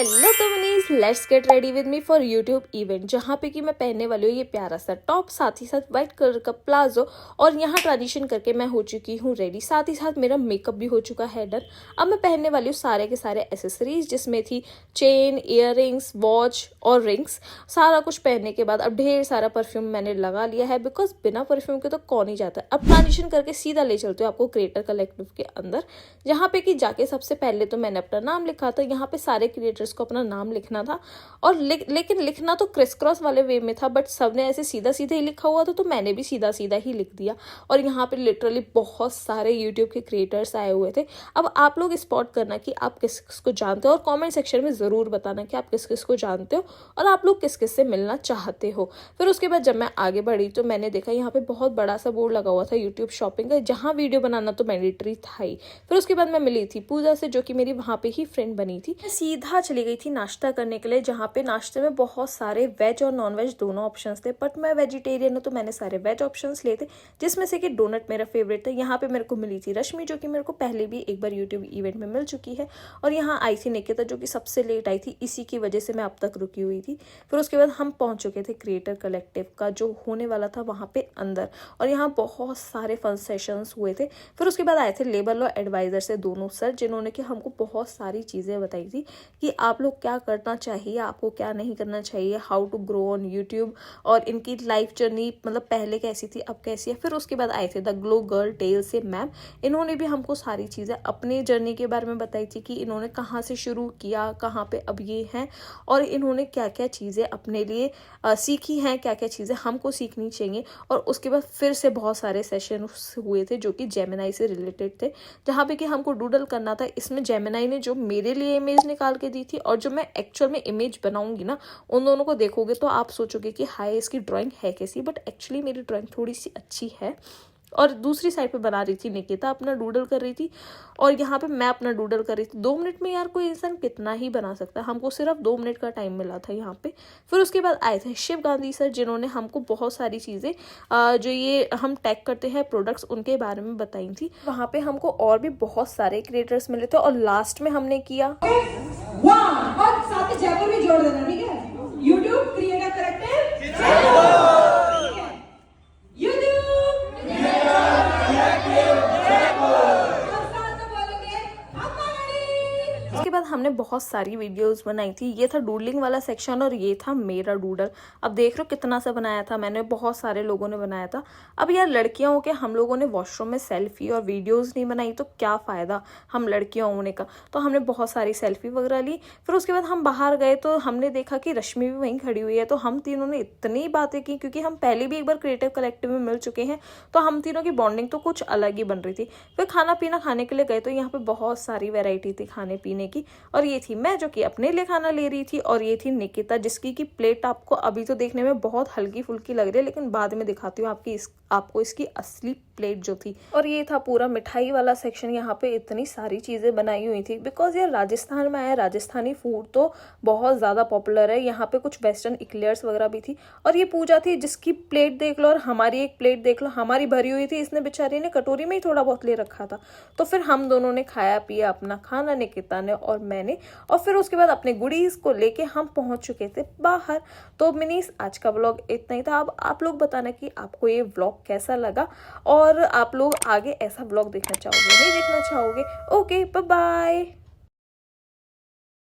Hello तो Manish, let's get ready with me for YouTube event, जहाँ पे कि मैं पहनने वाली हूँ ये प्यारा सा टॉप, साथ ही साथ व्हाइट कलर का प्लाजो। और यहाँ ट्रांजिशन करके मैं हो चुकी हूँ रेडी, साथ ही साथ मेरा मेकअप भी हो चुका है डन। अब मैं पहनने वाली हूँ सारे के सारे एसेसरीज, जिसमें थी चेन, ईयररिंग्स, वॉच और रिंग्स। सारा कुछ पहनने के बाद अब ढेर सारा परफ्यूम मैंने लगा लिया है, बिकॉज बिना परफ्यूम के तो कौन ही जाता है। अब ट्रांजिशन करके सीधा ले चलते हो आपको क्रिएटर कलेक्टिव के अंदर, जहाँ पे कि जाके सबसे पहले तो मैंने अपना नाम लिखा था। यहाँ पे सारे क्रिएटर्स को अपना नाम लिखना था, और लेकिन लिखना तो क्रिस क्रॉस वाले वे में था, बट सबने ऐसे सीधा सीधा ही लिखा हुआ था, तो मैंने भी सीधा सीधा ही लिख दिया। और यहाँ पे लिटरली बहुत सारे यूट्यूब के क्रिएटर्स आए हुए थे। अब आप लोग स्पॉट करना कि आप किस किस को जानते हो, और कमेंट सेक्शन में ज़रूर बताना कि आप किस किस को जानते हो और आप लोग किस किस से मिलना चाहते हो। फिर उसके बाद जब मैं आगे बढ़ी तो मैंने देखा यहाँ पे बहुत बड़ा सा बोर्ड लगा हुआ था यूट्यूब शॉपिंग का, जहाँ वीडियो बनाना तो मैंडेटरी था ही। फिर उसके बाद मैं मिली थी पूजा से, जो कि मेरी वहाँ पे ही फ्रेंड बनी थी। मैं सीधा चली गई थी नाश्ता करने के लिए, जहाँ पे नाश्ते में बहुत सारे वेज और नॉन वेज दोनों ऑप्शंस थे, बट मैं वेजिटेरियन हूँ तो मैंने सारे वेज ऑप्शंस लिए थे, जिसमें से कि डोनट मेरा फेवरेट था। यहाँ पे मेरे को मिली थी रश्मि, जो कि मेरे को पहले भी एक बार यूट्यूब इवेंट में मिल चुकी है। और यहाँ आई थी निकिता, जो कि सबसे लेट आई थी, इसी की वजह से मैं अब तक रुकी हुई थी। फिर उसके बाद हम पहुंच चुके थे क्रिएटर कलेक्टिव का जो होने वाला था वहाँ पे अंदर, और यहाँ बहुत सारे फन सेशंस हुए थे। फिर उसके बाद आए थे लेबर और एडवाइजर से दोनों सर, जिन्होंने कि हमको बहुत सारी चीज़ें बताई थी कि आप लोग क्या करना चाहिए, आपको क्या नहीं करना चाहिए, how to grow on YouTube, और इनकी लाइफ जर्नी मतलब पहले कैसी थी अब कैसी है। फिर उसके बाद आए थे द ग्लो गर्ल टेल से मैम, इन्होंने भी हमको सारी चीज़ें अपनी जर्नी के बारे में बताई थी कि इन्होंने कहाँ से शुरू किया, कहाँ पे अब ये हैं, और इन्होंने क्या क्या चीज़ें अपने लिए सीखी हैं, क्या क्या चीज़ें हमको सीखनी चाहिए। और उसके बाद फिर से बहुत सारे सेशन हुए थे जो कि जेमिनाई से रिलेटेड थे, जहाँ पे कि हमको डूडल करना था। इसमें जेमिनाई ने जो मेरे लिए इमेज निकाल के दी थी और जो मैं एक्चुअल में इमेज बनाऊंगी ना, उन दोनों को देखोगे तो आप सोचोगे कि हाय इसकी ड्राइंग है कैसी, बट एक्चुअली मेरी ड्राइंग थोड़ी सी अच्छी है। और दूसरी साइड पे बना रही थी निकिता, अपना डूडल कर रही थी, और यहाँ पे मैं अपना डूडल कर रही थी। 2 मिनट में यार कोई इंसान कितना ही बना सकता है, हमको सिर्फ 2 मिनट का टाइम मिला था यहाँ पे। फिर उसके बाद आए थे शिव गांधी सर, जिन्होंने हमको बहुत सारी चीज़ें जो ये हम टैग करते हैं प्रोडक्ट्स, उनके बारे में बताई थी। वहाँ पे हमको और भी बहुत सारे क्रिएटर्स मिले थे, और लास्ट में हमने किया और साथ में जयपुर भी जोड़ देना, ठीक है। यूट्यूब क्रिएटर कलेक्टिव, उसके बाद हमने बहुत सारी वीडियोस बनाई थी। ये था डूडलिंग वाला सेक्शन, और ये था मेरा डूडल। अब देख रहे हो कितना सा बनाया था मैंने, बहुत सारे लोगों ने बनाया था। अब यार लड़कियां होके हम लोगों ने वॉशरूम में सेल्फी और वीडियोस नहीं बनाई तो क्या फ़ायदा हम लड़कियां होने का। तो हमने बहुत सारी सेल्फी वगैरह ली। फिर उसके बाद हम बाहर गए तो हमने देखा कि रश्मि भी वहीं खड़ी हुई है, तो हम तीनों ने इतनी बातें की, क्योंकि हम पहले भी एक बार क्रिएटिव कलेक्टिव में मिल चुके हैं, तो हम तीनों की बॉन्डिंग तो कुछ अलग ही बन रही थी। फिर खाना पीना खाने के लिए गए तो यहाँ पे बहुत सारी वेराइटी थी खाने पीने की, और ये थी मैं जो कि अपने लिए खाना ले रही थी, और ये थी निकिता, जिसकी की प्लेट आपको अभी तो देखने में बहुत हल्की फुल्की लग रही है, लेकिन बाद में दिखाती हूँ आपको इसकी असली प्लेट जो थी। और ये था पूरा मिठाई वाला सेक्शन। यहाँ पे इतनी सारी चीज़ें बनाई हुई थी, बिकॉज यार राजस्थान में आया, राजस्थानी फूड तो बहुत ज़्यादा पॉपुलर है। यहाँ पे कुछ वेस्टर्न इक्लेयर्स वगैरह भी थी। और ये पूजा थी, जिसकी प्लेट देख लो और हमारी एक प्लेट देख लो, हमारी भरी हुई थी, इसने बेचारी ने कटोरी में ही थोड़ा बहुत ले रखा था। तो फिर हम दोनों ने खाया पिया अपना खाना, निकिता ने और मैंने, और फिर उसके बाद अपने गुडीज को लेके हम पहुंच चुके थे बाहर। तो मिनीस, आज का व्लॉग इतना ही था। अब आप लोग बताना कि आपको ये व्लॉग कैसा लगा, और आप लोग आगे ऐसा व्लॉग देखना चाहोगे नहीं देखना चाहोगे। Okay, bye bye.